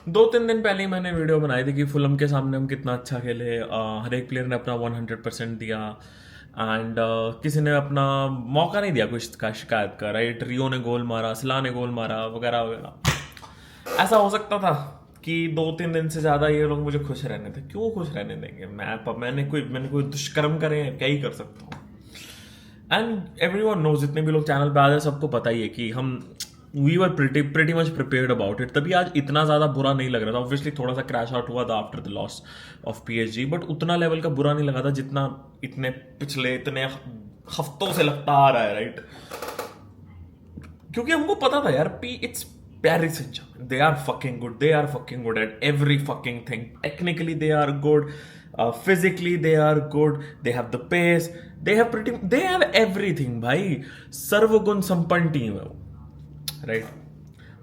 2-3 दिन पहले ही मैंने वीडियो बनाई थी कि फुलम के सामने हम कितना अच्छा खेले। हर एक प्लेयर ने अपना 100% दिया एंड किसी ने अपना मौका नहीं दिया कुछ का शिकायत का। राइट, रियो ने गोल मारा, सिला ने गोल मारा, वगैरह वगैरह। ऐसा हो सकता था कि 2-3 दिन से ज़्यादा ये लोग मुझे खुश रहने थे। क्यों खुश रहने देंगे? मैंने कोई दुष्कर्म करे हैं, क्या ही कर सकता हूँ। एंड एवरी वन नोज, जितने भी लोग चैनल पे आ रहे सबको पता ही है कि हम we were pretty much prepared about it. तभी आज इतना ज़्यादा बुरा नहीं लग रहा था। ऑब्वियसली थोड़ा सा क्रैश आउट हुआ था after the loss of PSG, but उतना लेवल का बुरा नहीं लगा था जितना इतने हफ्तों से लगता आ रहा है। राइट, क्योंकि हमको पता था यार, it's Paris Saint-Germain. They are fucking good. They are fucking good at every fucking thing. Technically, they are good. Physically, they are good. They have the pace. They have everything, भाई। सर्वगुण संपन्न team है वो। Right,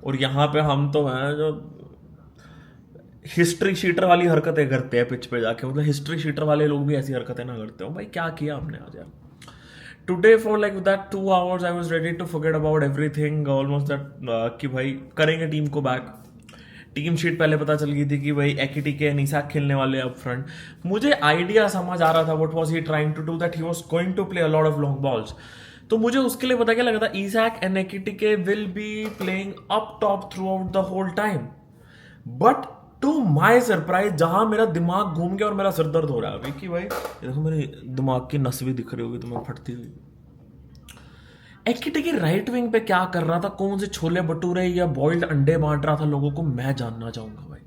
और यहाँ पे हम तो हैं जो हिस्ट्री शीटर वाली हरकतें करते हैं पिच पे जाके। मतलब हिस्ट्री शीटर वाले लोग भी ऐसी हरकतें ना करते हो। भाई क्या किया हमने आज यार? Today for like that 2 hours I was ready to forget about everything almost that, कि भाई करेंगे टीम को बैक। टीम शीट पहले पता चल गई थी कि भाई Ekitike इसाक खेलने वाले अप फ्रंट। मुझे आइडिया समझ आ रहा था what was he trying to do, that he was going to play a lot of long balls. तो मुझे उसके लिए पता क्या लगा था, Isak and Ekitike will be playing up top throughout the whole time. But to my surprise, जहां मेरा दिमाग घूम गया और मेरा सिर दर्द हो रहा है अभी कि भाई ये देखो मेरे दिमाग की नस भी दिख रही होगी तुम्हें फटती हुई। Ekitike राइट विंग पे क्या कर रहा था? कौन से छोले भटूरे या बॉइल्ड अंडे बांट रहा था लोगों को? मैं जानना चाहूंगा भाई,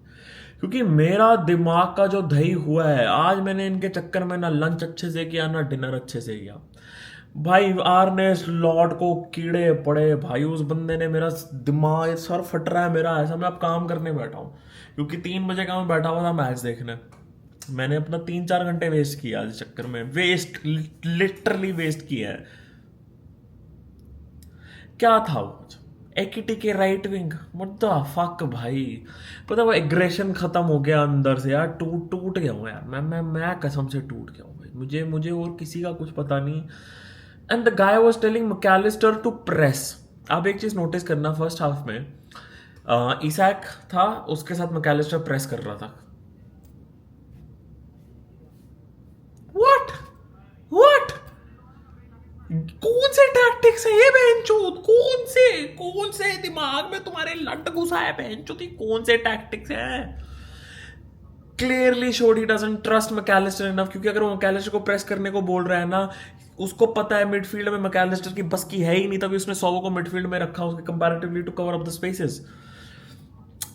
क्योंकि मेरा दिमाग का जो दही हुआ है आज, मैंने इनके चक्कर में ना लंच अच्छे से किया ना डिनर अच्छे से किया। भाई आर्ने स्लॉट को कीड़े पड़े भाई, उस बंदे ने मेरा दिमाग, सर फट रहा है मेरा। ऐसा मैं अब काम करने बैठा हूँ क्योंकि 3 बजे का मैं बैठा हुआ था मैच देखने। मैंने अपना 3-4 घंटे वेस्ट किया इस चक्कर में। वेस्ट, लिटरली वेस्ट किया है। क्या था वो? Ekitike right wing, what the fuck भाई। पता, वो एग्रेशन खत्म हो गया अंदर से यार। टूट टूट गया हूँ यार मैं कसम से टूट गया हूँ भाई। मुझे मुझे और किसी का कुछ पता नहीं। And the guy was telling MacAllister to press. अब एक चीज नोटिस करना, फर्स्ट हाफ में इसाक था, उसके साथ मैकलिस्टर प्रेस कर रहा था। व्हाट व्हाट कौन से टैक्टिक्स है ये बहनचोद? कौन से दिमाग में तुम्हारे लट घुसा है बहनचोद? कौन से टैक्टिक्स है? Clearly showed he doesn't trust MacAllister enough, क्योंकि अगर वो मैकलिस्टर को प्रेस करने को बोल रहा है ना, उसको पता है मिडफील्ड में मैकलिस्टर की बस की है ही नहीं, तभी उसने सोवो को मिडफील्ड में रखा उसके comparatively to cover up the spaces.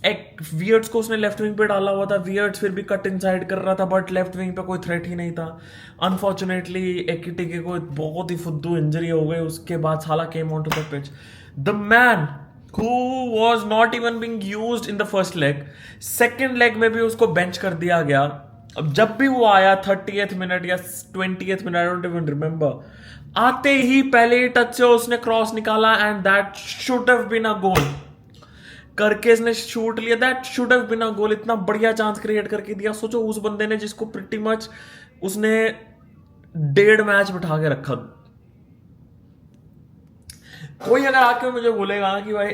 एक वियर्ट्स को उसने लेफ्ट विंग पे डाला हुआ था, वियर्ट्स फिर भी कट इनसाइड कर रहा था, बट लेफ्ट विंग पे कोई थ्रेट ही नहीं था। अनफॉर्चुनेटली Ekitike को बहुत ही फुद्दू इंजरी हो गई, उसके बाद Salah came on to the pitch. The man who was not even being used in the first leg, second leg में भी उसको बेंच कर दिया गया। अब जब भी वो आया 30th मिनट या 20th minute, I don't even remember, आते ही पहले टच से उसने क्रॉस निकाला and that should have been a goal. करके इसने शूट लिया, that should have been a goal. इतना बढ़िया चांस क्रिएट करके दिया। सोचो उस बंदे ने, जिसको प्रिटी मच उसने 1.5 मैच बिठा के रखा। कोई अगर आके मुझे बोलेगा कि भाई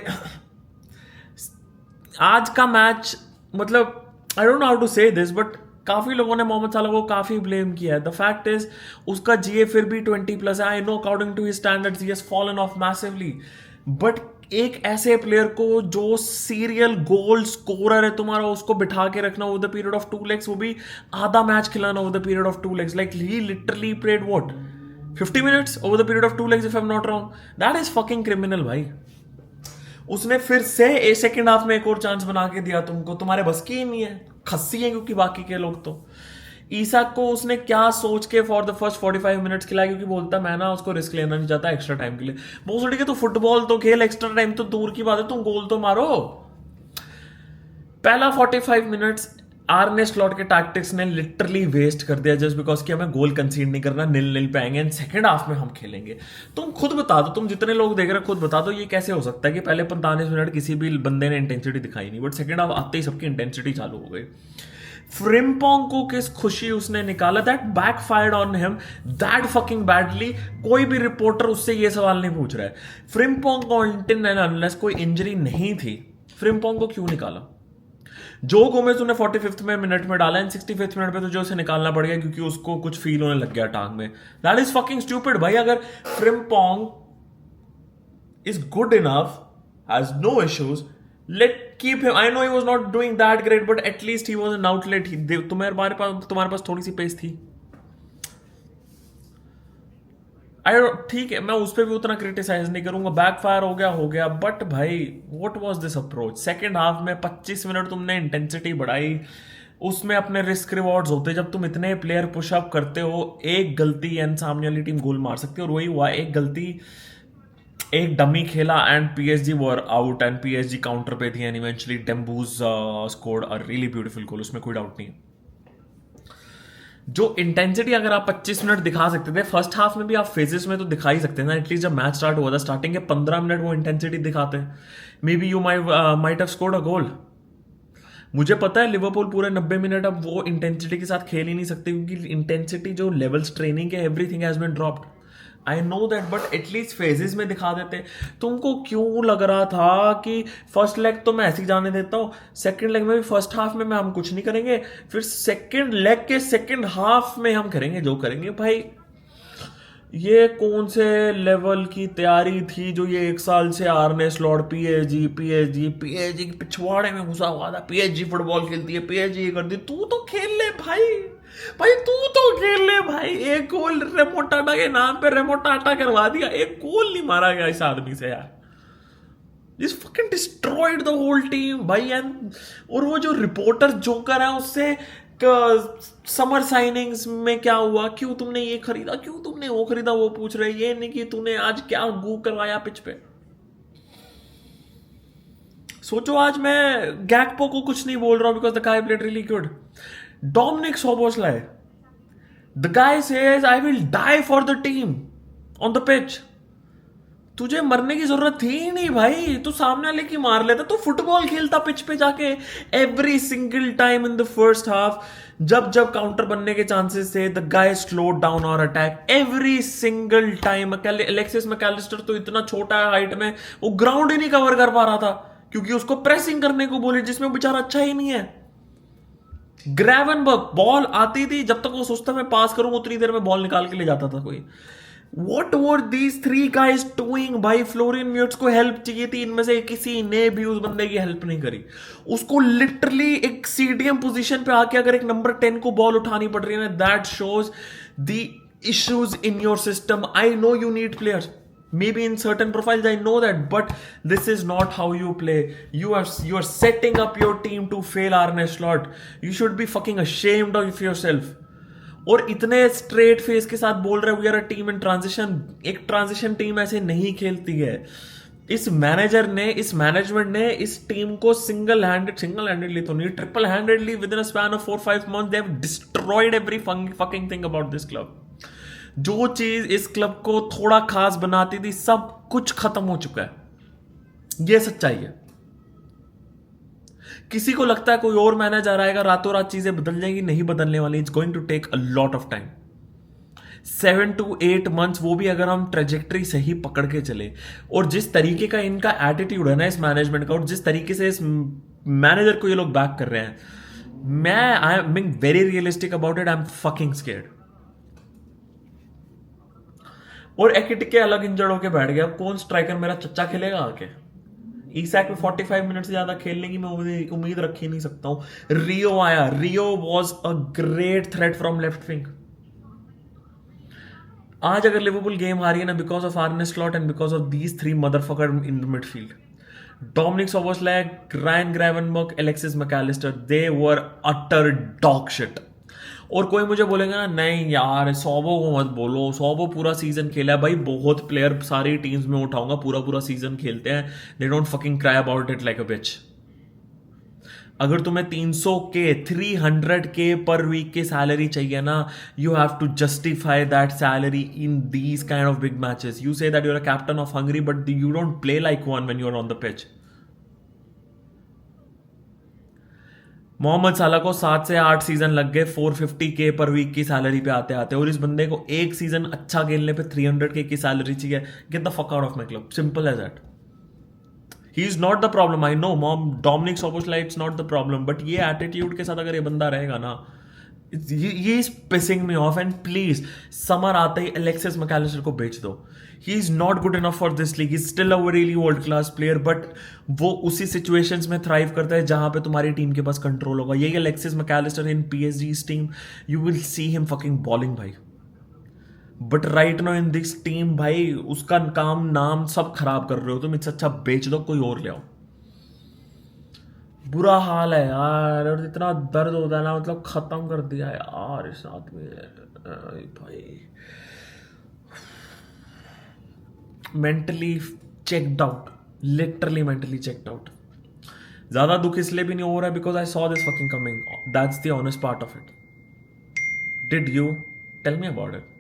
आज का मैच, मतलब I don't know how to say this, but काफी लोगों ने मोहम्मद साला को काफी ब्लेम किया है। द फैक्ट इज उसका जीए फिर भी 20+ है। I know according to his standards he has fallen off massively, but एक ऐसे प्लेयर को जो सीरियल गोल स्कोरर है तुम्हारा, उसको बिठा के रखना over the period of 2 legs, वो भी आधा मैच खिलाना over the period of 2 legs, like he literally played what 50 minutes over the period of 2 legs if I'm not wrong. That is fucking criminal भाई। उसने फिर से सेकेंड हाफ में एक और चांस बना के दिया तुमको, तुम्हारे बस की ही नहीं है, खस्सी है क्योंकि बाकी के लोग तो। ईसाक को उसने क्या सोच के फॉर द फर्स्ट 45 मिनट्स खिलाया, क्योंकि बोलता मैं ना उसको रिस्क लेना नहीं चाहता एक्स्ट्रा टाइम के लिए। बहुत ठीक है, तो फुटबॉल तो खेल, एक्स्ट्रा टाइम तो दूर की बात है, तुम गोल तो मारो। पहला 45 मिनट्स आर्ने स्लॉट के टैक्टिक्स ने लिटरली वेस्ट कर दिया, जस्ट बिकॉज कि हमें गोल कंसीड नहीं करना, 0-0 पे आएंगे एंड सेकंड हाफ में हम खेलेंगे। तुम खुद बता दो, तुम जितने लोग देख रहे हो खुद बता दो, ये कैसे हो सकता है कि पहले 45 मिनट किसी भी बंदे ने इंटेंसिटी दिखाई नहीं, बट सेकंड हाफ आते ही सबकी इंटेंसिटी चालू हो गई। फ्रिम्पोंग को किस खुशी उसने निकाला, that backfired on him that fucking badly. कोई भी रिपोर्टर उससे ये सवाल नहीं पूछ रहा है, फ्रिम्पोंग को अनटिल एंड अनलेस कोई इंजरी नहीं थी, फ्रिम्पोंग को क्यों निकाला? जो गोमेज उन्हें 45th में मिनट में डाला, एंड 65th मिनट पे तो जो उसे निकालना पड़ गया क्योंकि उसको कुछ फील होने लग गया टांग में. दैट इज फकिंग स्टूपिड भाई. अगर Frimpong is good enough, has no issues, keep him. I know he was not doing that great, but at least he was an outlet. तुम्हारे पास थोड़ी सी पेस थी. ठीक है, मैं उस पर भी उतना क्रिटिसाइज नहीं करूंगा. बैकफायर हो गया. बट भाई what was this approach? Second half में 25 मिनट तुमने इंटेंसिटी बढ़ाई, उसमें अपने रिस्क रिवॉर्ड्स होते. जब तुम इतने प्लेयर पुशअप करते हो, एक गलती एंड सामने वाली टीम गोल मार सकती है. और वही हुआ, एक गलती, एक डमी खेला and PSG were out, and PSG counter पे थी, and eventually Dembele scored a really beautiful goal. उसमें कोई डाउट नहीं है. जो इंटेंसिटी अगर आप 25 मिनट दिखा सकते थे फर्स्ट हाफ में भी, आप फेजेस में तो दिखा ही सकते थे ना. एटलीस्ट जब मैच स्टार्ट हुआ था, स्टार्टिंग के 15 मिनट वो इंटेंसिटी दिखाते, maybe you might have scored a goal. मुझे पता है लिवरपूल पूरे 90 मिनट अब वो इंटेंसिटी के साथ खेल ही नहीं सकते, क्योंकि इंटेंसिटी जो लेवल्स ट्रेनिंग के, everything has been dropped. I know that, but at least phases में दिखा देते. तुमको क्यों लग रहा था कि फर्स्ट लेग तो मैं ऐसे ही जाने देता हूँ, सेकंड लेग में भी, फर्स्ट हाफ में हम कुछ नहीं करेंगे, फिर सेकंड लेग के सेकंड हाफ में हम करेंगे जो करेंगे? भाई ये कौन से लेवल की तैयारी थी जो ये एक साल से आर्ने स्लॉट पीएसजी के पिछवाड़े में घुसा हुआ था. पीएसजी फुटबॉल खेलती है, पीएसजी कर दी. तू तो खेल ले भाई तू तो खेल ले भाई. एक गोल रेमोटाटा के नाम पे रेमोटाटा करवा दिया, एक गोल नहीं मारा गया इस आदमी से यार. This fucking destroyed the whole team भाई. एंड और वो जो रिपोर्टर जोकर है, उससे समर साइनिंग्स में क्या हुआ, क्यों तुमने ये खरीदा, क्यों तुमने वो खरीदा, वो पूछ रहे. ये नहीं कि तूने आज क्या गू करवाया पिच पे. सोचो, आज मैं गैकपो को कुछ नहीं बोल रहा हूं because the guy played really good. Dominik Szoboszlai, the guy says I will die for the team on the pitch. तुझे मरने की जरूरत थी ही नहीं भाई, तू सामने वाले की मार लेता, तू फुटबॉल खेलता पिच पे जाके. Every single time in the first half जब जब काउंटर बनने के चांसेस थे, द गाय स्लो डाउन और attack every single time. Alexis Mac Allister तो इतना छोटा है हाइट में, वो ग्राउंड ही नहीं कवर कर पा रहा था क्योंकि उसको प्रेसिंग करने को बोले, जिसमें बेचारा अच्छा ही नहीं है. ग्रेवनबर्ग, बॉल आती थी, जब तक वो सोचता मैं पास करूंगा उतनी देर में बॉल निकाल के ले जाता था कोई. What were these three guys doing भाई? फ्लोरिन म्यूट्स को हेल्प चाहिए थी, इनमें से किसी ने भी उस बंदे की हेल्प नहीं करी. उसको लिटरली एक सीडीएम पोजीशन पे आके अगर एक नंबर 10 को बॉल उठानी पड़ रही है ना, that shows the issues in your system. I know you need players, maybe in certain profiles, I know that, but this is not how you play. You are setting up your team to fail Arne Slot. You should be fucking ashamed of yourself. और इतने straight face के साथ बोल रहे we are a team in transition. एक transition team ऐसे नहीं खेलती है. इस मैनेजमेंट ने इस टीम को सिंगल हैंडेडली तो नहीं, triple handedly with in a span of 4-5 months they have destroyed every fucking thing about this club. जो चीज इस क्लब को थोड़ा खास बनाती थी, सब कुछ खत्म हो चुका है. यह सच्चाई है. किसी को लगता है कोई और मैनेजर आएगा, रातों रात चीजें बदल जाएंगी, नहीं बदलने वाली. It's going to take a lot of time, 7 to 8 months. वो भी अगर हम ट्रेजेक्ट्री सही पकड़ के चले, और जिस तरीके का इनका एटीट्यूड है ना इस मैनेजमेंट का, और जिस तरीके से इस मैनेजर को ये लोग बैक कर रहे हैं, I am being very realistic about it. I am fucking scared. और एकिटिक के अलग इंजर्ड होके बैठ गया. अब कौन स्ट्राइकर मेरा चच्चा खेलेगा आके? ईसैक में 45 मिनट से ज्यादा खेलने की मैं उम्मीद रख ही नहीं सकता हूं. रियो आया, Rio was a great threat from left wing. आज अगर लिवरपूल गेम हारी है ना, because of Arne Slot and because of these 3 motherfucker in the midfield. Dominik Szoboszlai, Ryan Gravenberch, Alexis Mac Allister, they were utter dog shit. और कोई मुझे बोलेगा नहीं यार सोबो को मत बोलो, सोबो पूरा सीजन खेला है. भाई बहुत प्लेयर सारी टीम्स में उठाऊंगा, पूरा सीजन खेलते हैं. They don't fucking cry about it like a bitch. अगर तुम्हें 300K पर वीक की सैलरी चाहिए ना, you have to justify that salary in these kind of big matches. You say that you are a captain of Hungary, but you don't play like one when you are on the pitch. Mohamed Salah को 7 से 8 season लग गए 450K पर week की salary पे आते आते, और इस बंदे को एक सीजन अच्छा खेलने पे 300K की सैलरी चाहिए. Get the fuck out of my club. Simple as that. He is not the problem, I know mom, Dominik Szoboszlai it's not the problem, but ये एटीट्यूड के साथ अगर ये बंदा रहेगा ना, ये is pissing me off. And please summer आते ही अलेक्सिस मैकलिस्टर को बेच दो। He is not good enough for this league, is still a really world class player, but वो उसी सिचुएशंस में थ्राइव करता है जहां पे तुम्हारी टीम के पास कंट्रोल होगा। यही अलेक्सिस मैकलिस्टर इन पीएसजी's team, you will see him fucking balling भाई। But right now in this team भाई, उसका काम नाम सब खराब कर रहे हो तुम, इससे अच्छा बेच दो, कोई और ले आओ। बुरा हाल है यार, और इतना दर्द होता है ना, मतलब खत्म कर दिया है यार इस आदमी ने भाई। Mentally checked out, literally mentally checked out. ज्यादा दुख इसलिए भी नहीं हो रहा है because I saw this fucking coming, that's the honest part of it. Did you tell me about it?